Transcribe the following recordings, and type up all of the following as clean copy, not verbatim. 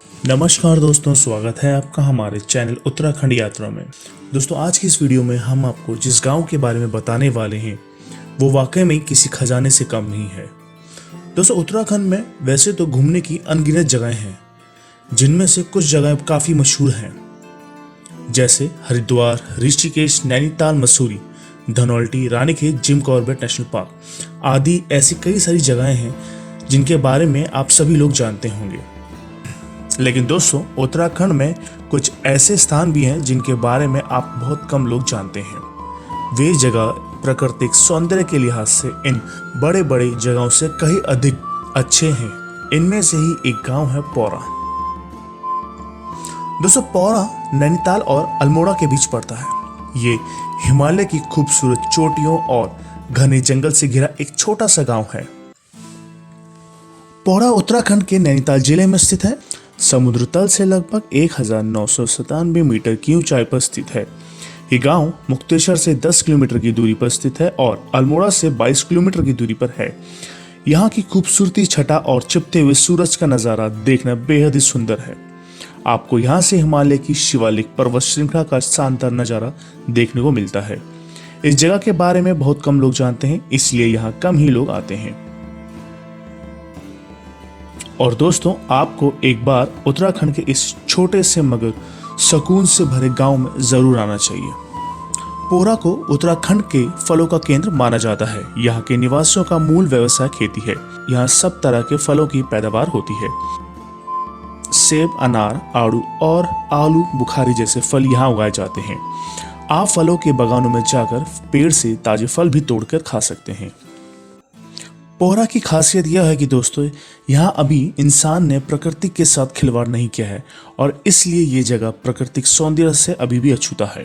नमस्कार दोस्तों, स्वागत है आपका हमारे चैनल उत्तराखंड यात्रा में। दोस्तों, आज की इस वीडियो में हम आपको जिस गांव के बारे में बताने वाले हैं वो वाकई में किसी खजाने से कम नहीं है। दोस्तों, उत्तराखंड में वैसे तो घूमने की अनगिनत जगहें हैं, जिनमें से कुछ जगहें काफ़ी मशहूर हैं, जैसे Haridwar, Rishikesh, Nainital, Mussoorie, Dhanaulti, Ranikhet, Jim Corbett national park आदि ऐसी कई सारी जगहें हैं जिनके बारे में आप सभी लोग जानते होंगे। लेकिन दोस्तों, उत्तराखंड में कुछ ऐसे स्थान भी हैं जिनके बारे में आप बहुत कम लोग जानते हैं। वे जगह प्राकृतिक सौंदर्य के लिहाज से इन बड़े बड़े जगहों से कहीं अधिक अच्छे हैं। इनमें से ही एक गांव है पौरा। दोस्तों, पौरा नैनीताल और अल्मोड़ा के बीच पड़ता है। ये हिमालय की खूबसूरत चोटियों और घने जंगल से घिरा एक छोटा सा गांव है। पौरा उत्तराखंड के नैनीताल जिले में स्थित है। समुद्र तल से लगभग 1997 मीटर की ऊंचाई पर स्थित है। ये गांव मुक्तेश्वर से 10 किलोमीटर की दूरी पर स्थित है और अल्मोड़ा से 22 किलोमीटर की दूरी पर है। यहाँ की खूबसूरती, छटा और छिपते हुए सूरज का नज़ारा देखना बेहद ही सुंदर है। आपको यहाँ से हिमालय की शिवालिक पर्वत श्रृंखला का शानदार नज़ारा देखने को मिलता है। इस जगह के बारे में बहुत कम लोग जानते हैं, इसलिए यहाँ कम ही लोग आते हैं। और दोस्तों, आपको एक बार उत्तराखंड के इस छोटे से मगर सुकून से भरे गांव में जरूर आना चाहिए। पौरा को उत्तराखंड के फलों का केंद्र माना जाता है। यहाँ के निवासियों का मूल व्यवसाय खेती है। यहाँ सब तरह के फलों की पैदावार होती है। सेब, अनार, आड़ू और आलू बुखारी जैसे फल यहाँ उगाए जाते हैं। आप फलों के बागानों में जाकर पेड़ से ताजे फल भी तोड़कर खा सकते हैं। पौरा की खासियत यह है कि दोस्तों, यहाँ अभी इंसान ने प्रकृति के साथ खिलवाड़ नहीं किया है और इसलिए ये जगह प्राकृतिक सौंदर्य से अभी भी अछूता है।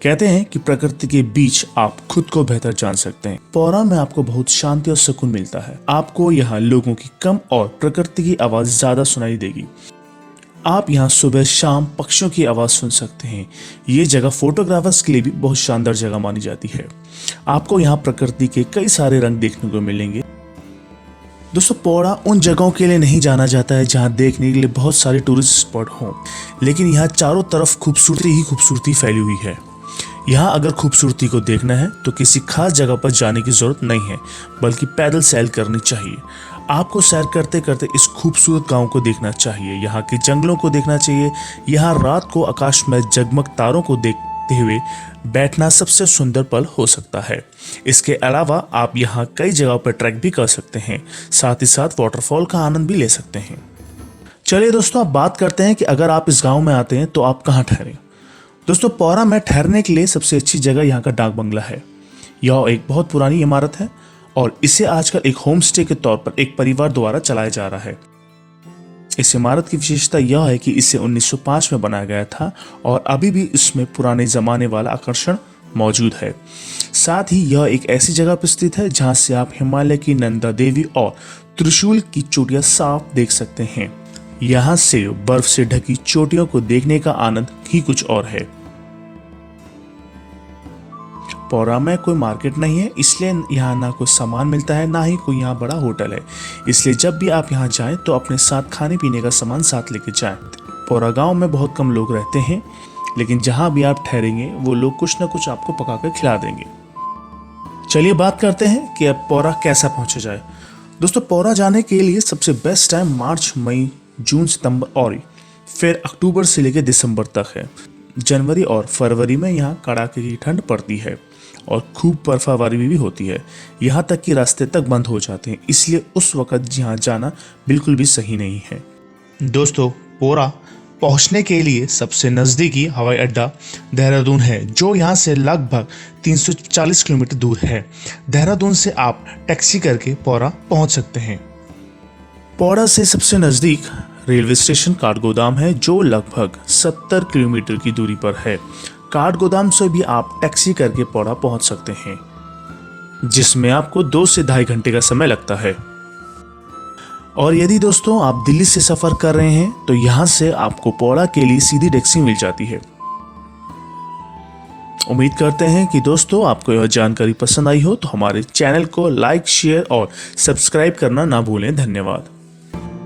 कहते हैं कि प्रकृति के बीच आप खुद को बेहतर जान सकते हैं। पौरा में आपको बहुत शांति और सुकून मिलता है। आपको यहाँ लोगों की कम और प्रकृति की आवाज ज्यादा सुनाई देगी। आप यहाँ सुबह शाम पक्षियों की आवाज सुन सकते हैं। ये जगह फोटोग्राफर्स के लिए भी बहुत शानदार जगह मानी जाती है। आपको यहाँ प्रकृति के कई सारे रंग देखने को मिलेंगे। दोस्तों, पौरा उन जगहों के लिए नहीं जाना जाता है जहाँ देखने के लिए बहुत सारे टूरिस्ट स्पॉट हों, लेकिन यहाँ चारों तरफ खूबसूरती ही खूबसूरती फैली हुई है। यहाँ अगर खूबसूरती को देखना है तो किसी खास जगह पर जाने की जरूरत नहीं है, बल्कि पैदल सैर करनी चाहिए। आपको सैर करते करते इस खूबसूरत गांव को देखना चाहिए, यहाँ के जंगलों को देखना चाहिए। यहाँ रात को आकाश में जगमग तारों को देखते हुए बैठना सबसे सुंदर पल हो सकता है। इसके अलावा आप यहाँ कई जगहों पर ट्रैक भी कर सकते हैं, साथ ही साथ वाटरफॉल का आनंद भी ले सकते हैं। चलिए दोस्तों, अब बात करते हैं कि अगर आप इस गाँव में आते हैं तो आप कहाँ ठहरें। दोस्तों, पौरा में ठहरने के लिए सबसे अच्छी जगह यहाँ का डाक बंगला है। यह एक बहुत पुरानी इमारत है और इसे आजकल एक होम स्टे के तौर पर एक परिवार द्वारा चलाया जा रहा है। इस इमारत की विशेषता यह है कि इसे 1905 में बनाया गया था और अभी भी इसमें पुराने जमाने वाला आकर्षण मौजूद है। साथ ही यह एक ऐसी जगह पर स्थित है जहां से आप हिमालय की नंदा देवी और त्रिशूल की चोटियां साफ देख सकते हैं। यहाँ से बर्फ से ढकी चोटियों को देखने का आनंद ही कुछ और है। पौरा में कोई मार्केट नहीं है, इसलिए यहाँ ना कोई सामान मिलता है, ना ही कोई यहाँ बड़ा होटल है। इसलिए जब भी आप यहाँ जाएं तो अपने साथ खाने पीने का सामान साथ लेके जाएं। पौरा गांव में बहुत कम लोग रहते हैं, लेकिन जहाँ भी आप ठहरेंगे वो लोग कुछ ना कुछ आपको पकाकर खिला देंगे। चलिए बात करते हैं कि अब पौरा कैसा पहुँचा जाए। दोस्तों, पौरा जाने के लिए सबसे बेस्ट टाइम मार्च, मई, जून, सितंबर और फिर अक्टूबर से लेकर दिसंबर तक है। जनवरी और फरवरी में यहाँ कड़ाके की ठंड पड़ती है और खूब बर्फबारी भी होती है। यहाँ तक कि रास्ते तक बंद हो जाते हैं, इसलिए उस वक्त यहाँ जाना बिल्कुल भी सही नहीं है। दोस्तों, पौरा पहुँचने के लिए सबसे नज़दीकी हवाई अड्डा देहरादून है, जो यहाँ से लगभग 340 किलोमीटर दूर है। देहरादून से आप टैक्सी करके पौरा पहुँच सकते हैं। पौरा से सबसे नज़दीक रेलवे स्टेशन काठगोदाम है, जो लगभग 70 किलोमीटर की दूरी पर है। काठगोदाम से भी आप टैक्सी करके पौरा पहुंच सकते हैं, जिसमें आपको 2 से ढाई घंटे का समय लगता है। और यदि दोस्तों आप दिल्ली से सफर कर रहे हैं तो यहां से आपको पौरा के लिए सीधी टैक्सी मिल जाती है। उम्मीद करते हैं कि दोस्तों आपको यह जानकारी पसंद आई हो, तो हमारे चैनल को लाइक, शेयर और सब्सक्राइब करना ना भूलें। धन्यवाद।